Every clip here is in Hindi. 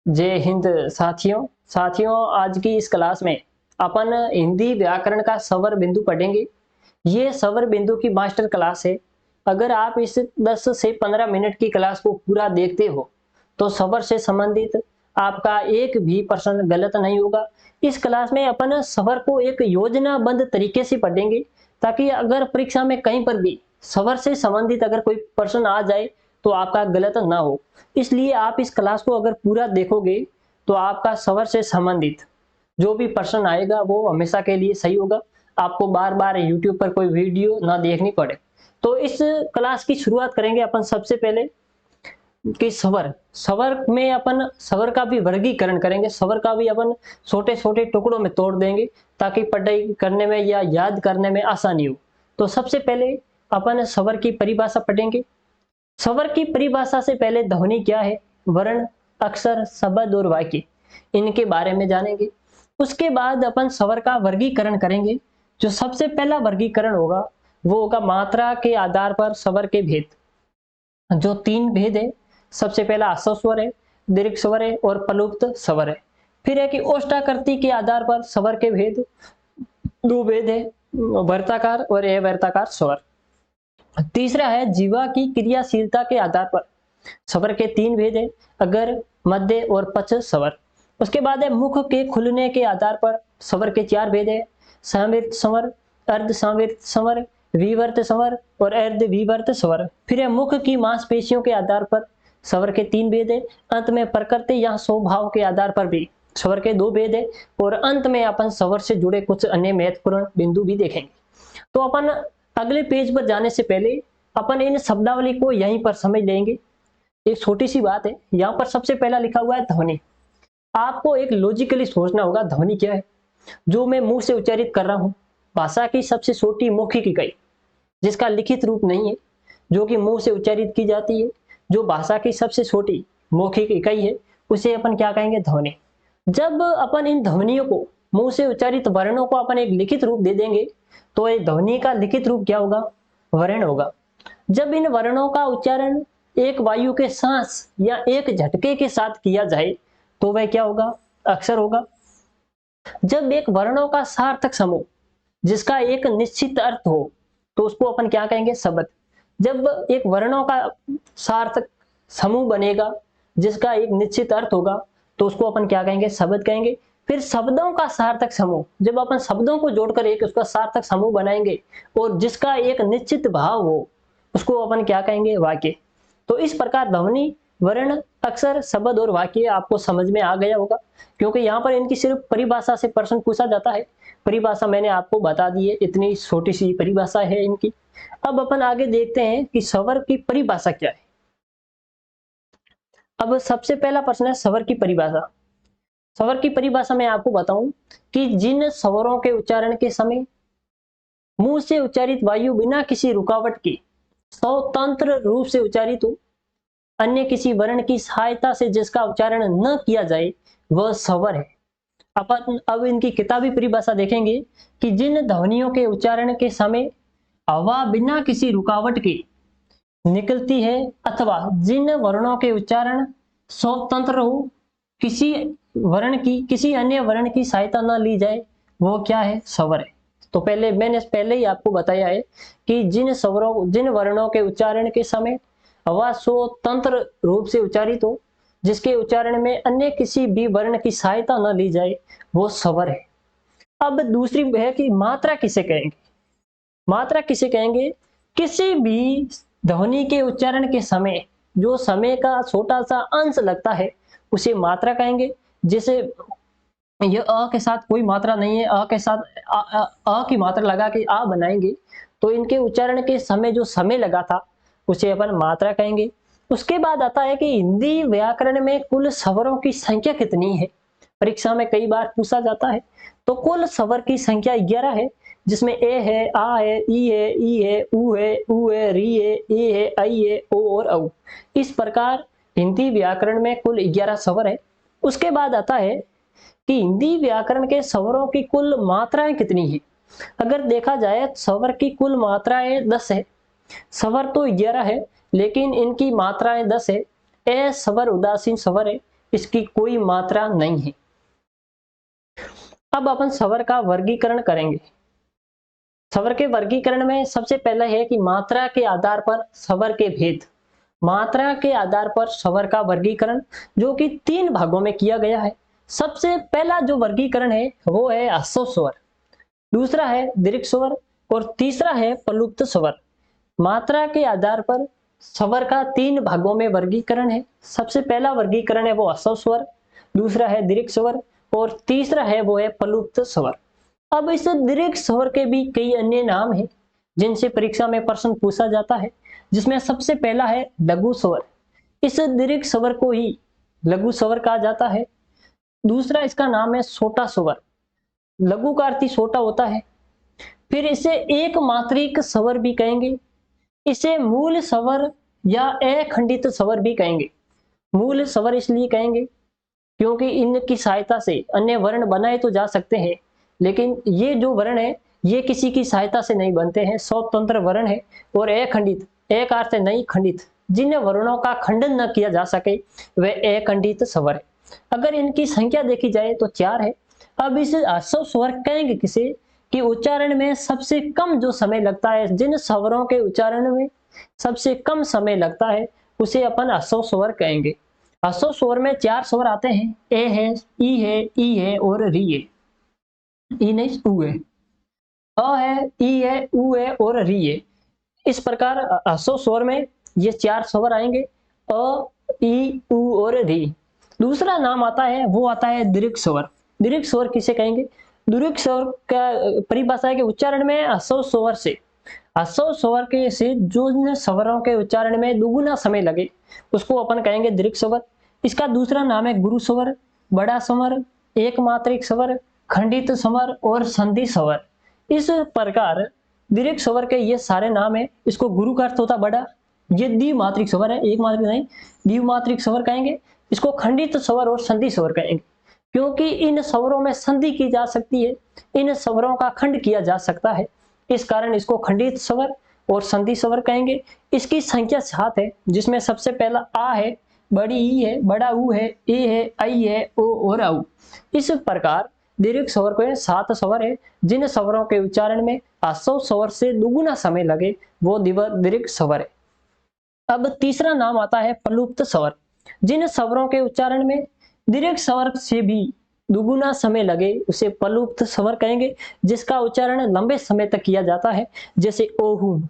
जय हिंद साथियों। आज की इस क्लास में अपन हिंदी व्याकरण का स्वर बिंदु पढ़ेंगे। ये स्वर बिंदु की मास्टर क्लास है। अगर आप इस 10 से 15 मिनट की क्लास को पूरा देखते हो तो स्वर से संबंधित आपका एक भी प्रश्न गलत नहीं होगा। इस क्लास में अपन स्वर को एक योजनाबद्ध तरीके से पढ़ेंगे ताकि अगर परीक्षा में कहीं पर भी स्वर से संबंधित अगर कोई प्रश्न आ जाए तो आपका गलत ना हो। इसलिए आप इस क्लास को अगर पूरा देखोगे तो आपका स्वर से संबंधित जो भी प्रश्न आएगा वो हमेशा के लिए सही होगा। आपको बार बार यूट्यूब पर कोई वीडियो ना देखनी पड़े। तो इस क्लास की शुरुआत करेंगे अपन सबसे पहले कि स्वर स्वर में अपन स्वर का भी वर्गीकरण करेंगे। स्वर का भी अपन छोटे छोटे टुकड़ों में तोड़ देंगे ताकि पढ़ाई करने में या याद करने में आसानी हो। तो सबसे पहले अपन स्वर की परिभाषा पढ़ेंगे। स्वर की परिभाषा से पहले ध्वनि क्या है, वर्ण, अक्षर, शब्द और वाक्य, इनके बारे में जानेंगे। उसके बाद अपन स्वर का वर्गीकरण करेंगे। जो सबसे पहला वर्गीकरण होगा वो होगा मात्रा के आधार पर स्वर के भेद। जो 3 भेद है, सबसे पहला आश्व स्वर है, दीर्घ स्वर है और प्लुप्त स्वर है। फिर है कि ओष्ठाकृति के आधार पर स्वर के भेद, 2 भेद है, वर्ताकार और अवर्ताकार स्वर। तीसरा है जीवा की क्रियाशीलता के आधार पर स्वर के 3 भेद है, अगर, मध्य और पच स्वर। उसके बाद है मुख के खुलने के आधार पर स्वर के 4 भेद है, संवृत स्वर, अर्ध संवृत स्वर, विवर्त स्वर और अर्ध विवर्त स्वर। फिर है मुख की मांसपेशियों के आधार पर स्वर के 3 भेद है, अंत में प्रकृति या स्वभाव के आधार पर भी स्वर के 2 भेद है और अंत में अपन स्वर से जुड़े कुछ अन्य महत्वपूर्ण बिंदु भी देखेंगे। तो अपन अगले पेज पर जाने से पहले अपन इन शब्दावली को यहीं पर समझ लेंगे। एक छोटी सी बात है, यहाँ पर सबसे पहला लिखा हुआ है ध्वनि। आपको एक लॉजिकली सोचना होगा ध्वनि क्या है। जो मैं मुंह से उच्चारित कर रहा हूँ, भाषा की सबसे छोटी मौखिक इकाई जिसका लिखित रूप नहीं है, जो कि मुंह से उच्चारित की जाती है, जो भाषा की सबसे छोटी मौखिक इकाई है, उसे अपन क्या कहेंगे, ध्वनि। जब अपन इन ध्वनियों को मुंह से उच्चारित वर्णों को अपन एक लिखित रूप दे देंगे तो ये ध्वनि का लिखित रूप क्या होगा, वर्ण होगा। जब इन वर्णों का उच्चारण एक वायु के सांस या एक झटके के साथ किया जाए तो वह क्या होगा, अक्षर होगा। जब एक वर्णों का सार्थक समूह जिसका एक निश्चित अर्थ हो तो उसको अपन क्या कहेंगे, शब्द। जब एक वर्णों का सार्थक समूह बनेगा जिसका एक निश्चित अर्थ होगा तो उसको अपन क्या कहेंगे, शब्द कहेंगे। फिर शब्दों का सार्थक समूह, जब अपन शब्दों को जोड़कर एक उसका सार्थक समूह बनाएंगे और जिसका एक निश्चित भाव हो उसको अपन क्या कहेंगे, वाक्य। तो इस प्रकार ध्वनि, वर्ण, अक्षर, शब्द और वाक्य आपको समझ में आ गया होगा, क्योंकि यहाँ पर इनकी सिर्फ परिभाषा से प्रश्न पूछा जाता है। परिभाषा मैंने आपको बता दी है, इतनी छोटी सी परिभाषा है इनकी। अब अपन आगे देखते हैं कि स्वर की परिभाषा क्या है। अब सबसे पहला प्रश्न है स्वर की परिभाषा। स्वर की परिभाषा में आपको बताऊं कि जिन स्वरों के उच्चारण के समय मुंह से उच्चारित वायु बिना किसी रुकावट के स्वतंत्र रूप से उच्चारित हो, अन्य किसी वर्ण की सहायता से जिसका उच्चारण न किया जाए वह स्वर है। अपन अब इनकी किताबी परिभाषा देखेंगे कि जिन ध्वनियों के उच्चारण के समय हवा बिना किसी रुकावट के निकलती है अथवा जिन वर्णों के उच्चारण स्वतंत्र हो, किसी अन्य वर्ण की सहायता न ली जाए, वो क्या है, स्वर है। तो मैंने पहले ही आपको बताया है कि जिन वर्णों के उच्चारण के समय हवा स्वतंत्र रूप से उच्चारित हो, जिसके उच्चारण में अन्य किसी भी वर्ण की सहायता न ली जाए, वो स्वर है। अब दूसरी है कि मात्रा किसे कहेंगे। मात्रा किसे कहेंगे, किसी भी ध्वनि के उच्चारण के समय जो समय का छोटा सा अंश लगता है उसे मात्रा कहेंगे। जैसे ये अ के साथ कोई मात्रा नहीं है, अ के साथ अ की मात्रा लगा के आ बनाएंगे तो इनके उच्चारण के समय जो समय लगा था उसे अपन मात्रा कहेंगे। उसके बाद आता है कि हिंदी व्याकरण में कुल स्वरों की संख्या कितनी है। परीक्षा में कई बार पूछा जाता है। तो कुल स्वर की संख्या 11 है, जिसमें ए है, आ है, ई है, ई है, ऊ है, ऊ है, री है, ए है, आई है, ओ और औ। इस प्रकार हिंदी व्याकरण में कुल 11 स्वर है। उसके बाद आता है कि हिंदी व्याकरण के स्वरों की कुल मात्राएं कितनी है। अगर देखा जाए स्वर की कुल मात्राएं 10 है। स्वर तो 11 है लेकिन इनकी मात्राएं 10 है। ए स्वर उदासीन स्वर है, इसकी कोई मात्रा नहीं है। अब अपन स्वर का वर्गीकरण करेंगे। स्वर के वर्गीकरण में सबसे पहला है कि मात्रा के आधार पर स्वर के भेद। मात्रा के आधार पर स्वर का वर्गीकरण जो कि 3 भागों में किया गया है। सबसे पहला जो वर्गीकरण है वो है ह्रस्व स्वर, दूसरा है दीर्घ स्वर और तीसरा है प्लुप्त स्वर। मात्रा के आधार पर स्वर का 3 भागों में वर्गीकरण है। सबसे पहला वर्गीकरण है वो ह्रस्व स्वर, दूसरा है दीर्घ स्वर और तीसरा है वो है प्लुप्त स्वर। अब इस दीर्घ स्वर के भी कई अन्य नाम हैं जिनसे परीक्षा में प्रश्न पूछा जाता है, जिसमें सबसे पहला है लघु स्वर। इस दीर्घ स्वर को ही लघु स्वर कहा जाता है। दूसरा इसका नाम है छोटा स्वर, लघु का अर्थ ही छोटा होता है। फिर इसे एक मात्रिक स्वर भी कहेंगे। इसे मूल स्वर या अखंडित स्वर भी कहेंगे। मूल स्वर इसलिए कहेंगे क्योंकि इनकी सहायता से अन्य वर्ण बनाए तो जा सकते हैं, लेकिन ये जो वर्ण है ये किसी की सहायता से नहीं बनते हैं, स्वतंत्र वर्ण है। और अखंडित, एक अर्थ है नहीं खंडित, जिन वर्णों का खंडन न किया जा सके वे अखंडित स्वर है। अगर इनकी संख्या देखी जाए तो 4 है। अब इस ह्रस्व स्वर कहेंगे किसे कि उच्चारण में सबसे कम जो समय लगता है, जिन स्वरों के उच्चारण में सबसे कम समय लगता है उसे अपन ह्रस्व स्वर कहेंगे। ह्रस्व स्वर में 4 स्वर आते हैं, ए है, ई है, ई है और री है। ई नहीं, ऊ है। अ है, ई है, ऊ है और री है। इस प्रकार ह्रस्व स्वर में ये 4 स्वर आएंगे, अ, ई, ऊ और री। दूसरा नाम आता है वो आता है दीर्घ स्वर। दीर्घ स्वर किसे कहेंगे? दीर्घ स्वर का परिभाषा है कि उच्चारण में ह्रस्व स्वर से, ह्रस्व स्वर के से जो स्वरों के उच्चारण में दुगुना समय लगे उसको अपन कहेंगे दीर्घ स्वर। इसका दूसरा नाम है गुरु स्वर, बड़ा स्वर, एक मात्रिक स्वर, खंडित स्वर और संधि स्वर। इस प्रकार दीर्घ स्वर के ये सारे नाम है। इसको गुरु का अर्थ होता बड़ा, ये द्विमात्रिक स्वर है, एक मात्रिक नहीं, द्विमात्रिक स्वर कहेंगे। इसको खंडित स्वर और संधि स्वर कहेंगे क्योंकि इन स्वरों में संधि की जा सकती है, इन स्वरों का खंड किया जा सकता है, इस कारण इसको खंडित स्वर और संधि स्वर कहेंगे। इसकी संख्या 7 है, जिसमें सबसे पहला आ है, बड़ी ई है, बड़ा ऊ है, ए है, आई है, ओ और औ। इस प्रकार दीर्घ स्वर को 7 स्वर है। जिन स्वरों के उच्चारण में ह्रस्व स्वर से दुगुना समय लगे वो दीर्घ स्वर है। अब तीसरा नाम आता है प्लुप्त स्वर। जिन स्वरों के उच्चारण में दीर्घ स्वर से भी दुगुना समय लगे उसे प्लुप्त स्वर कहेंगे, जिसका उच्चारण लंबे समय तक किया जाता है, जैसे ओहुम।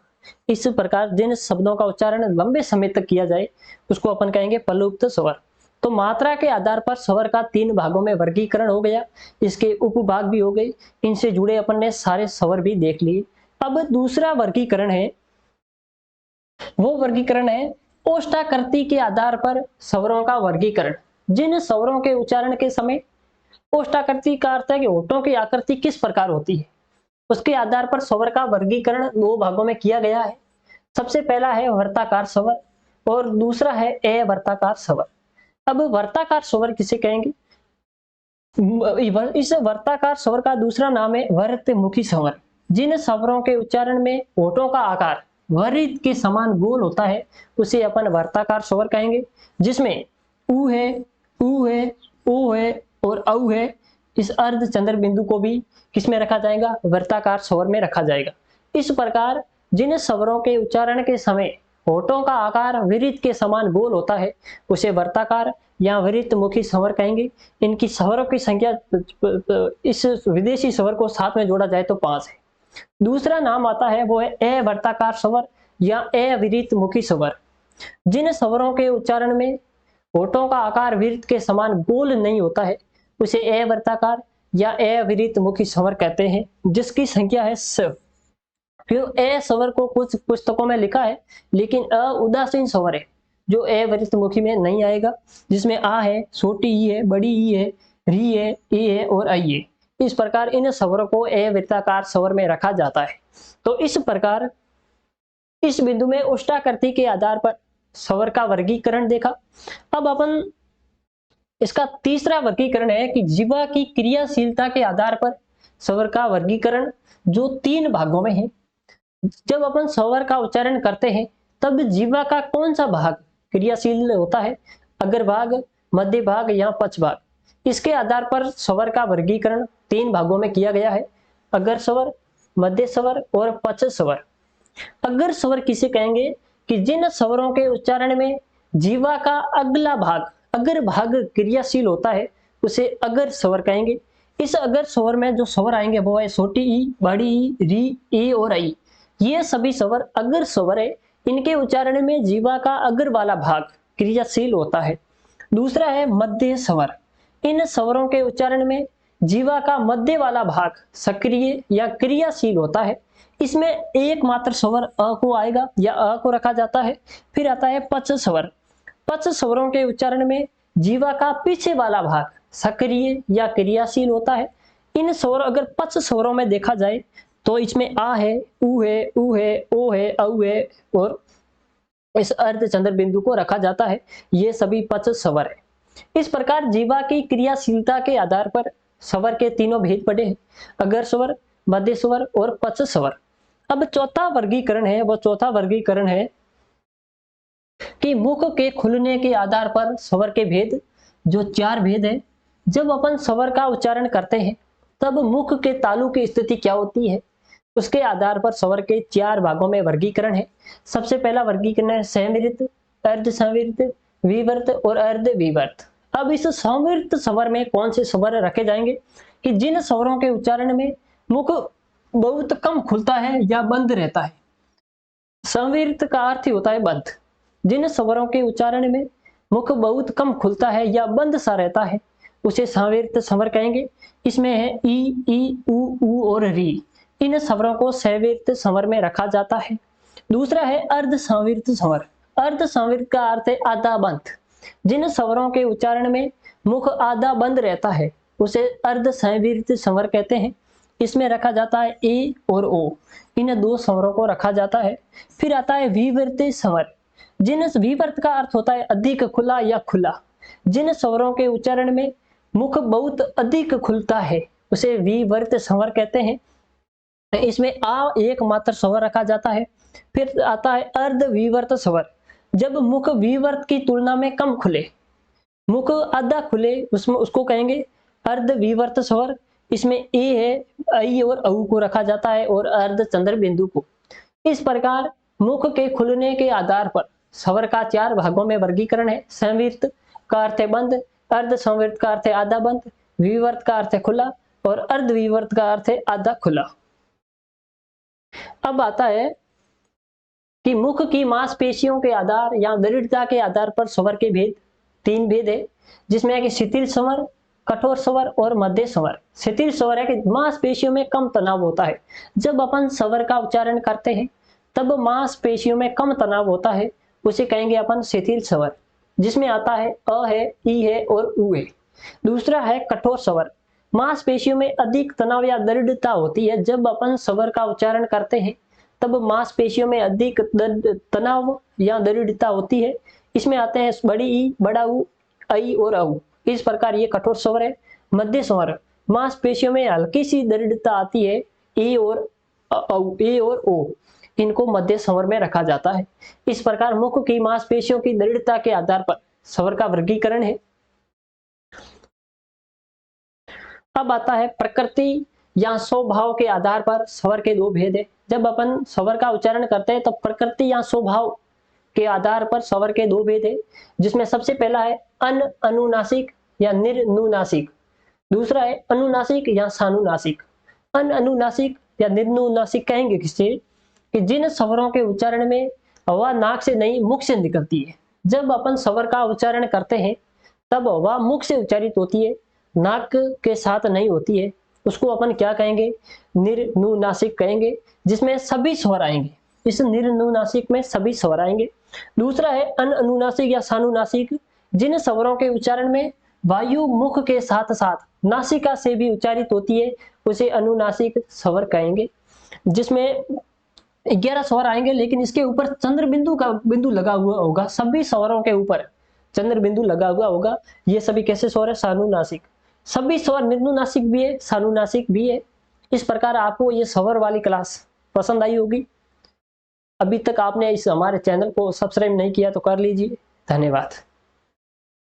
इस प्रकार जिन शब्दों का उच्चारण लंबे समय तक किया जाए उसको अपन कहेंगे प्लुप्त स्वर। तो मात्रा के आधार पर स्वर का 3 भागों में वर्गीकरण हो गया, इसके उपभाग भी हो गए, इनसे जुड़े अपन ने सारे स्वर भी देख लिए। अब दूसरा वर्गीकरण है वो वर्गीकरण है ओष्ठाकृति के आधार पर स्वरों का वर्गीकरण। जिन स्वरों के उच्चारण के समय, ओष्ठाकृति का अर्थ है कि होठों की आकृति किस प्रकार होती है, उसके आधार पर स्वर का वर्गीकरण 2 भागों में किया गया है। सबसे पहला है वर्ताकार स्वर और दूसरा है अवर्ताकार स्वर। अब वर्ताकार स्वर किसे कहेंगे? इस वर्ताकार स्वर का दूसरा नाम है वर्तमुखी स्वर। जिन स्वरों के उच्चारण में होठों का आकार वृत्त के समान गोल होता है उसे अपन वर्ताकार स्वर कहेंगे, जिसमें ऊ है, ऊ है, ओ है और औ है। इस अर्ध चंद्र बिंदु को भी किसमें रखा जाएगा? वर्ताकार स्वर में रखा जाएगा। इस प्रकार जिन स्वरों के उच्चारण के समय होठों का आकार वृत्त के समान गोल होता है उसे वर्ताकार या वृत्तमुखी स्वर कहेंगे। इनकी स्वरों की संख्या इस विदेशी स्वर को साथ में जोड़ा जाए तो 5 है। दूसरा नाम आता है वो है अवर्ताकार स्वर या अवृत्तमुखी स्वर। जिन स्वरों के उच्चारण में होठों का आकार वृत्त के समान गोल नहीं होता है उसे अवर्ताकार या अवृत्तमुखी स्वर कहते हैं, जिसकी संख्या है 7। फिर ए स्वर को कुछ पुस्तकों में लिखा है, लेकिन अ उदासीन स्वर है जो अवृत्तमुखी में नहीं आएगा, जिसमें आ है, छोटी ई है, बड़ी ई है, री है, ए है और आई है। इस प्रकार इन स्वरों को अवृत्ताकार स्वर में रखा जाता है। तो इस प्रकार इस बिंदु में ओष्ठाकृति के आधार पर स्वर का वर्गीकरण देखा। अब अपन इसका तीसरा वर्गीकरण है कि जीवा की क्रियाशीलता के आधार पर स्वर का वर्गीकरण, जो 3 भागों में है। जब अपन स्वर का उच्चारण करते हैं तब जीवा का कौन सा भाग क्रियाशील होता है? अग्र भाग, मध्य भाग या पक्ष भाग। इसके आधार पर स्वर का वर्गीकरण 3 भागों में किया गया है, अगर स्वर, मध्य स्वर और पक्ष स्वर। अगर स्वर किसे कहेंगे कि जिन स्वरों के उच्चारण में जीवा का अगला भाग, अगर भाग क्रियाशील होता है उसे अगर स्वर कहेंगे। इस अगर स्वर में जो स्वर आएंगे वो है छोटी ई, बड़ी ई, री, ए और आई। ये सभी स्वर अगर स्वर है। इनके उच्चारण में जीवा का अगर वाला भाग क्रियाशील होता है। दूसरा है मध्य स्वर। इन स्वरों के उच्चारण में जीवा का मध्य वाला भाग सक्रिय या क्रियाशील होता है। इसमें एकमात्र स्वर अ को आएगा या अ को रखा जाता है। फिर आता है पक्ष स्वर। पक्ष स्वरों के उच्चारण में जीवा का पीछे वाला भाग सक्रिय या क्रियाशील होता है। इन स्वर अगर पक्ष स्वरों में देखा जाए तो इसमें आ है, उ है, उ है, ओ है, औ है और इस अर्धचंद्र बिंदु को रखा जाता है। ये सभी पक्ष स्वर है। इस प्रकार जीवा की क्रियाशीलता के आधार पर स्वर के तीनों भेद पड़े हैं, अगर स्वर, मध्य स्वर और पक्ष स्वर। अब चौथा वर्गीकरण है, वो चौथा वर्गीकरण है कि मुख के खुलने के आधार पर स्वर के भेद, जो 4 भेद है। जब अपन स्वर का उच्चारण करते हैं तब मुख के तालु की स्थिति क्या होती है, उसके आधार पर स्वर के 4 भागों में वर्गीकरण है। सबसे पहला वर्गीकरण है संवृत, अर्ध संवृत, विवर्त और अर्ध विवर्त। अब इस संवृत स्वर में कौन से स्वर रखे जाएंगे कि जिन स्वरों के उच्चारण में मुख बहुत कम खुलता है या बंद रहता है। संवृत का अर्थ होता है बंद। जिन स्वरों के उच्चारण में मुख बहुत कम खुलता है या बंद सा रहता है उसे संवृत स्वर कहेंगे। इसमें है ई, उ और री। इन स्वरों को संवृत स्वर में रखा जाता है। दूसरा है अर्ध संवृत स्वर। अर्ध संवृत का अर्थ है आधा बंद। जिन स्वरों के उच्चारण में मुख आधा बंद रहता है उसे अर्ध संवृत स्वर कहते हैं। इसमें रखा जाता है ए और ओ। इन 2 स्वरों को रखा जाता है। फिर आता है विवर्त स्वर। जिन विवर्त का अर्थ होता है अधिक खुला या खुला। जिन स्वरों के उच्चारण में मुख बहुत अधिक खुलता है उसे विवर्त स्वर कहते हैं। इसमें आ एकमात्र स्वर रखा जाता है। फिर आता है अर्ध विवर्त स्वर। जब मुख विवर्त की तुलना में कम खुले, मुख आधा खुले, उसमें उसको कहेंगे अर्ध विवर्त स्वर। इसमें ए है, आई और औ को रखा जाता है और अर्धचंद्र बिंदु को। इस प्रकार मुख के खुलने के आधार पर स्वर का 4 भागों में वर्गीकरण है। संवृत का अर्थ है बंद, अर्ध संवृत का अर्थ है आधा बंद, विवर्त का अर्थ है खुला और अर्ध विवर्त का अर्थ है आधा खुला। अब आता है कि मुख की मांसपेशियों के आधार या दृढ़ता के आधार पर स्वर के भेद 3 भेद है, जिसमें है कि शिथिल स्वर, कठोर स्वर और मध्य स्वर। शिथिल स्वर है कि मांसपेशियों में कम तनाव होता है। जब अपन स्वर का उच्चारण करते हैं तब मांसपेशियों में कम तनाव होता है, उसे कहेंगे अपन शिथिल स्वर, जिसमें आता है अ है, ई है और उ है। दूसरा है कठोर स्वर। मांसपेशियों में अधिक तनाव या दृढ़ता होती है। जब अपन स्वर का उच्चारण करते हैं तब मांसपेशियों में अधिक तनाव या दृढ़ता होती है। इसमें आते हैं बड़ी ई, बड़ा उ, आई और औ। इस प्रकार ये कठोर स्वर है। मध्य स्वर, मांसपेशियों में हल्की सी दृढ़ता आती है, ए और औ, ए और ओ। इनको मध्य स्वर में रखा जाता है। इस प्रकार मुख की मांसपेशियों की दृढ़ता के आधार पर स्वर का वर्गीकरण है। अब आता है प्रकृति या स्वभाव के आधार पर स्वर के 2 भेद है। जब अपन स्वर का उच्चारण करते हैं तो प्रकृति या स्वभाव के आधार पर स्वर के 2 भेद है, जिसमें सबसे पहला है अनुनासिक या निर्नुनासिक। दूसरा है अनुनासिक या सानुनासिक। अनुनासिक या निर्नुनासिक कहेंगे किससे कि जिन स्वरों के उच्चारण में हवा नाक से नहीं मुख से निकलती है। जब अपन स्वर का उच्चारण करते हैं तब हवा मुख से उच्चारित होती है, नाक के साथ नहीं होती है। उसको अपन क्या कहेंगे, निर्नुनासिक कहेंगे, जिसमें सभी स्वर आएंगे। इस निर्नुनासिक में सभी स्वर आएंगे। दूसरा है अनुनासिक या सानुनासिक। जिन स्वरों के उच्चारण में वायु मुख के साथ साथ नासिका से भी उच्चारित होती है उसे अनुनासिक स्वर कहेंगे, जिसमें 11 स्वर आएंगे, लेकिन इसके ऊपर चंद्र बिंदु का बिंदु लगा हुआ होगा। सभी स्वरों के ऊपर चंद्र बिंदु लगा हुआ होगा। ये सभी कैसे स्वर है, सानुनासिक। सभी स्वर निर्नुनासिक भी है, सानुनासिक भी है। इस प्रकार आपको ये स्वर वाली क्लास पसंद आई होगी। अभी तक आपने इस हमारे चैनल को सब्सक्राइब नहीं किया तो कर लीजिए। धन्यवाद।